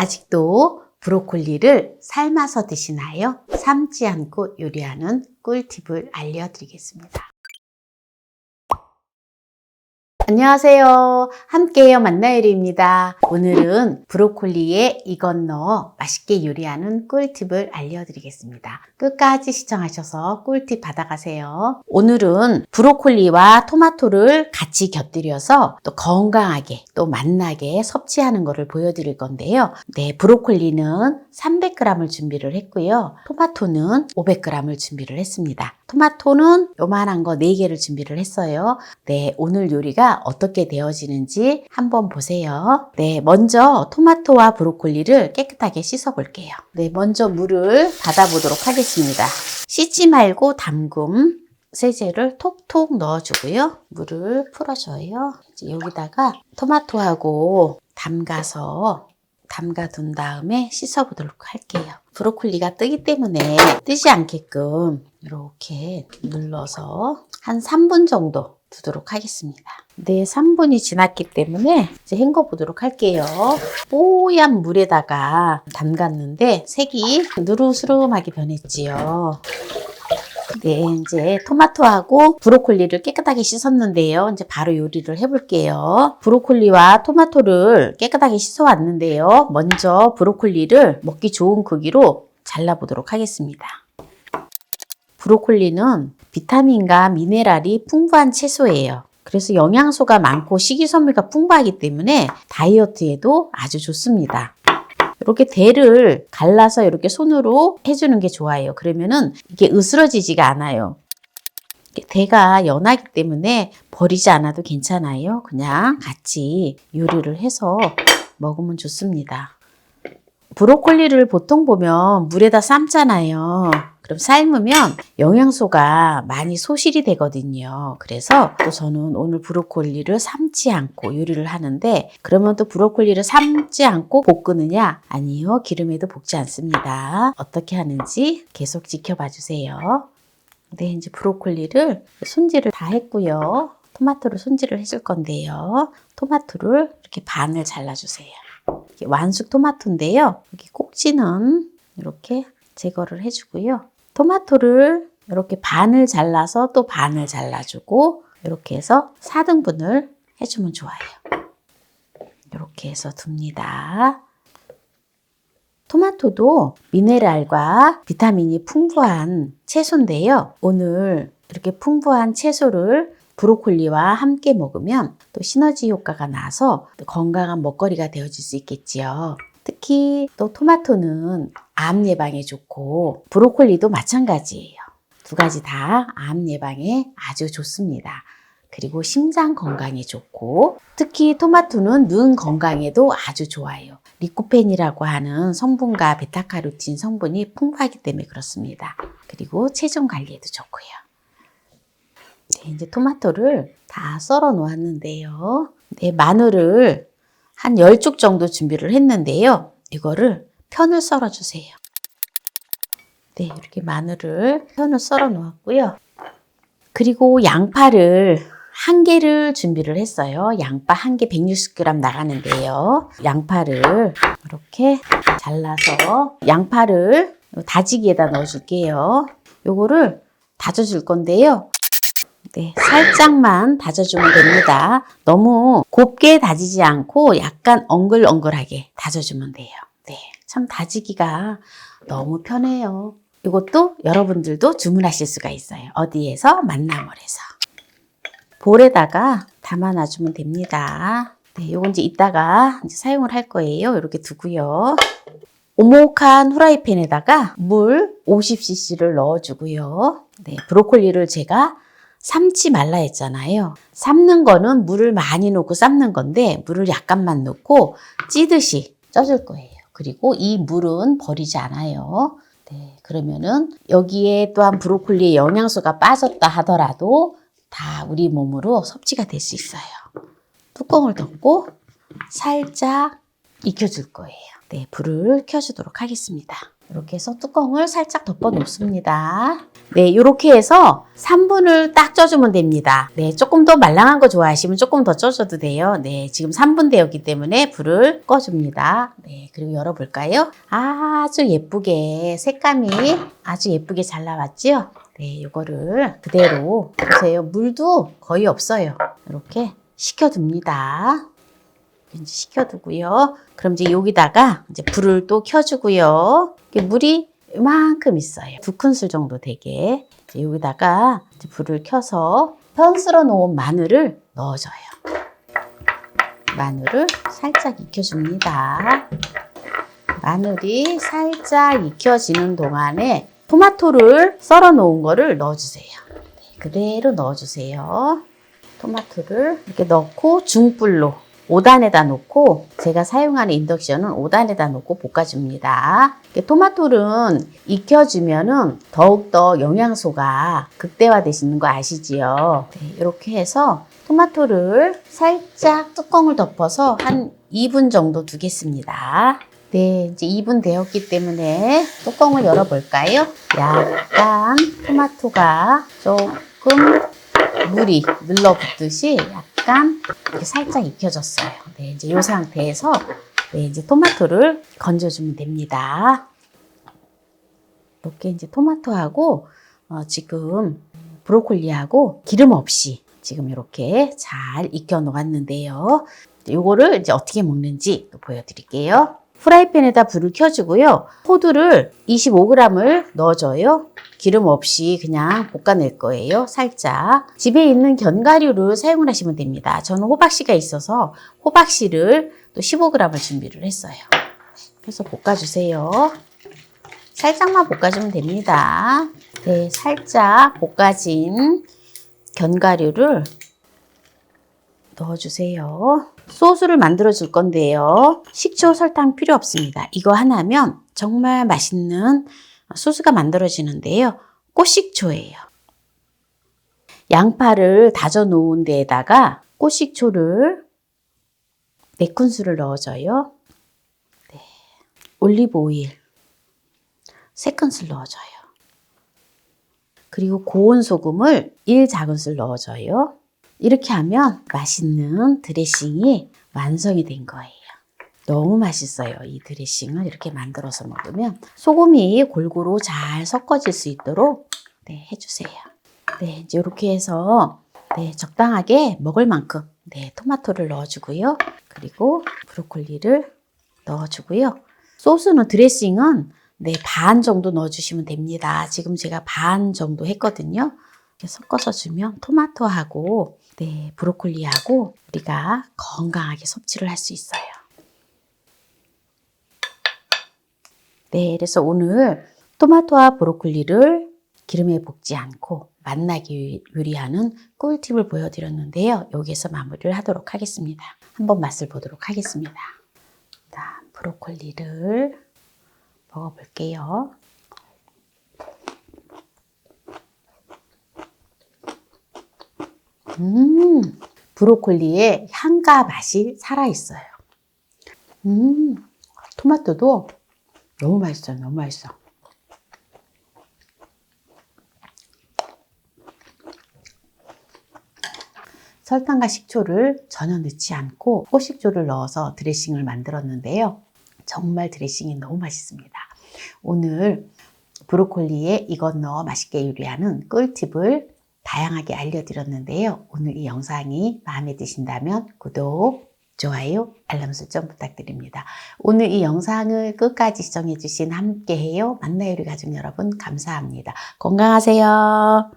아직도 브로콜리를 삶아서 드시나요? 삶지 않고 요리하는 꿀팁을 알려드리겠습니다. 안녕하세요. 함께해요 만나요리입니다. 오늘은 브로콜리에 이것 넣어 맛있게 요리하는 꿀팁을 알려드리겠습니다. 끝까지 시청하셔서 꿀팁 받아가세요. 오늘은 브로콜리와 토마토를 같이 곁들여서 또 건강하게 또 맛나게 섭취하는 것을 보여드릴 건데요. 네, 브로콜리는 300g을 준비를 했고요. 토마토는 500g을 준비를 했습니다. 토마토는 요만한 거 4개를 준비를 했어요. 네, 오늘 요리가 어떻게 되어지는지 한번 보세요. 네, 먼저 토마토와 브로콜리를 깨끗하게 씻어 볼게요. 네, 먼저 물을 받아 보도록 하겠습니다. 씻지 말고 담금 세제를 톡톡 넣어주고요. 물을 풀어줘요. 이제 여기다가 토마토하고 담가둔 다음에 씻어 보도록 할게요. 브로콜리가 뜨기 때문에 뜨지 않게끔 이렇게 눌러서 한 3분 정도 두도록 하겠습니다. 네, 3분이 지났기 때문에 이제 헹궈 보도록 할게요. 뽀얀 물에다가 담갔는데 색이 누르스름하게 변했지요. 네, 이제 토마토하고 브로콜리를 깨끗하게 씻었는데요. 이제 바로 요리를 해볼게요. 브로콜리와 토마토를 깨끗하게 씻어왔는데요. 먼저 브로콜리를 먹기 좋은 크기로 잘라보도록 하겠습니다. 브로콜리는 비타민과 미네랄이 풍부한 채소예요. 그래서 영양소가 많고 식이섬유가 풍부하기 때문에 다이어트에도 아주 좋습니다. 이렇게 대를 갈라서 이렇게 손으로 해주는 게 좋아요. 그러면은 이게 으스러지지가 않아요. 대가 연하기 때문에 버리지 않아도 괜찮아요. 그냥 같이 요리를 해서 먹으면 좋습니다. 브로콜리를 보통 보면 물에다 삶잖아요. 그럼 삶으면 영양소가 많이 소실이 되거든요. 그래서 또 저는 오늘 브로콜리를 삶지 않고 요리를 하는데, 그러면 또 브로콜리를 삶지 않고 볶느냐? 아니요, 기름에도 볶지 않습니다. 어떻게 하는지 계속 지켜봐 주세요. 네, 이제 브로콜리를 손질을 다 했고요. 토마토를 손질을 해줄 건데요. 토마토를 이렇게 반을 잘라주세요. 완숙 토마토인데요. 여기 꼭지는 이렇게 제거를 해주고요. 토마토를 이렇게 반을 잘라서 또 반을 잘라주고 이렇게 해서 4등분을 해주면 좋아요. 이렇게 해서 둡니다. 토마토도 미네랄과 비타민이 풍부한 채소인데요. 오늘 이렇게 풍부한 채소를 브로콜리와 함께 먹으면 또 시너지 효과가 나서 건강한 먹거리가 되어질 수 있겠지요. 특히 또 토마토는 암 예방에 좋고 브로콜리도 마찬가지예요. 두 가지 다 암 예방에 아주 좋습니다. 그리고 심장 건강에 좋고 특히 토마토는 눈 건강에도 아주 좋아요. 리코펜이라고 하는 성분과 베타카로틴 성분이 풍부하기 때문에 그렇습니다. 그리고 체중 관리에도 좋고요. 네, 이제 토마토를 다 썰어 놓았는데요. 네, 마늘을 한 10쪽 정도 준비를 했는데요. 이거를 편을 썰어 주세요. 네, 이렇게 마늘을 편을 썰어 놓았고요. 그리고 양파를 1개를 준비를 했어요. 양파 1개 160g 나가는데요. 양파를 이렇게 잘라서 양파를 다지기에다 넣어 줄게요. 요거를 다져줄 건데요. 네, 살짝만 다져주면 됩니다. 너무 곱게 다지지 않고 약간 엉글엉글하게 다져주면 돼요. 네, 참 다지기가 너무 편해요. 이것도 여러분들도 주문하실 수가 있어요. 어디에서? 만나몰에서. 볼에다가 담아놔주면 됩니다. 네, 요건 이제 이따가 이제 사용을 할 거예요. 이렇게 두고요. 오목한 후라이팬에다가 물 50cc를 넣어주고요. 네, 브로콜리를 제가 삶지 말라 했잖아요. 삶는 거는 물을 많이 넣고 삶는 건데 물을 약간만 넣고 찌듯이 쪄줄 거예요. 그리고 이 물은 버리지 않아요. 네, 그러면은 여기에 또한 브로콜리의 영양소가 빠졌다 하더라도 다 우리 몸으로 섭취가 될 수 있어요. 뚜껑을 덮고 살짝 익혀줄 거예요. 네, 불을 켜주도록 하겠습니다. 이렇게 해서 뚜껑을 살짝 덮어 놓습니다. 네, 이렇게 해서 3분을 딱 쪄주면 됩니다. 네, 조금 더 말랑한 거 좋아하시면 조금 더 쪄줘도 돼요. 네, 지금 3분 되었기 때문에 불을 꺼줍니다. 네, 그리고 열어볼까요? 아주 예쁘게 색감이 아주 예쁘게 잘 나왔죠? 네, 이거를 그대로 보세요. 물도 거의 없어요. 이렇게 식혀둡니다. 이제 식혀두고요. 그럼 이제 여기다가 이제 불을 또 켜주고요. 물이 이만큼 있어요. 2큰술 정도 되게. 이제 여기다가 이제 불을 켜서 편스러 놓은 마늘을 넣어줘요. 마늘을 살짝 익혀줍니다. 마늘이 살짝 익혀지는 동안에 토마토를 썰어 놓은 거를 넣어주세요. 네, 그대로 넣어주세요. 토마토를 이렇게 넣고 중불로 5단에다 놓고 제가 사용하는 인덕션은 5단에다 놓고 볶아줍니다. 토마토는 익혀주면은 더욱더 영양소가 극대화되시는 거 아시지요? 네, 이렇게 해서 토마토를 살짝 뚜껑을 덮어서 한 2분 정도 두겠습니다. 네, 이제 2분 되었기 때문에 뚜껑을 열어볼까요? 약간 토마토가 조금 물이 눌러붙듯이 약간 이렇게 살짝 익혀졌어요. 네, 이제 이 상태에서 네, 이제 토마토를 건져주면 됩니다. 이렇게 이제 토마토하고 지금 브로콜리하고 기름 없이 지금 이렇게 잘 익혀 놓았는데요. 이거를 이제 어떻게 먹는지 보여드릴게요. 프라이팬에다 불을 켜주고요. 호두를 25g을 넣어줘요. 기름 없이 그냥 볶아낼 거예요. 살짝. 집에 있는 견과류를 사용을 하시면 됩니다. 저는 호박씨가 있어서 호박씨를 또 15g을 준비를 했어요. 그래서 볶아주세요. 살짝만 볶아주면 됩니다. 네, 살짝 볶아진 견과류를 넣어주세요. 소스를 만들어 줄 건데요. 식초, 설탕 필요 없습니다. 이거 하나면 정말 맛있는 소스가 만들어지는데요. 꽃식초예요. 양파를 다져 놓은 데에다가 꽃식초를 4큰술을 넣어줘요. 네. 올리브 오일 3큰술 넣어줘요. 그리고 고운 소금을 1작은술 넣어줘요. 이렇게 하면 맛있는 드레싱이 완성이 된 거예요. 너무 맛있어요. 이 드레싱을 이렇게 만들어서 먹으면 소금이 골고루 잘 섞어질 수 있도록 네, 해주세요. 네, 이제 이렇게 해서 네, 적당하게 먹을 만큼 네, 토마토를 넣어주고요. 그리고 브로콜리를 넣어주고요. 소스는 드레싱은 네, 반 정도 넣어주시면 됩니다. 지금 제가 반 정도 했거든요. 이렇게 섞어서 주면 토마토하고 네, 브로콜리하고 우리가 건강하게 섭취를 할 수 있어요. 네, 그래서 오늘 토마토와 브로콜리를 기름에 볶지 않고 맛나게 요리하는 꿀팁을 보여드렸는데요. 여기서 마무리를 하도록 하겠습니다. 한번 맛을 보도록 하겠습니다. 자, 브로콜리를 먹어볼게요. 브로콜리의 향과 맛이 살아있어요. 토마토도 너무 맛있어요. 너무 맛있어. 설탕과 식초를 전혀 넣지 않고 꽃식초를 넣어서 드레싱을 만들었는데요. 정말 드레싱이 너무 맛있습니다. 오늘 브로콜리에 이것 넣어 맛있게 요리하는 꿀팁을 다양하게 알려드렸는데요. 오늘 이 영상이 마음에 드신다면 구독, 좋아요, 알람 설정 부탁드립니다. 오늘 이 영상을 끝까지 시청해주신 함께해요 만나요리 가족 여러분 감사합니다. 건강하세요.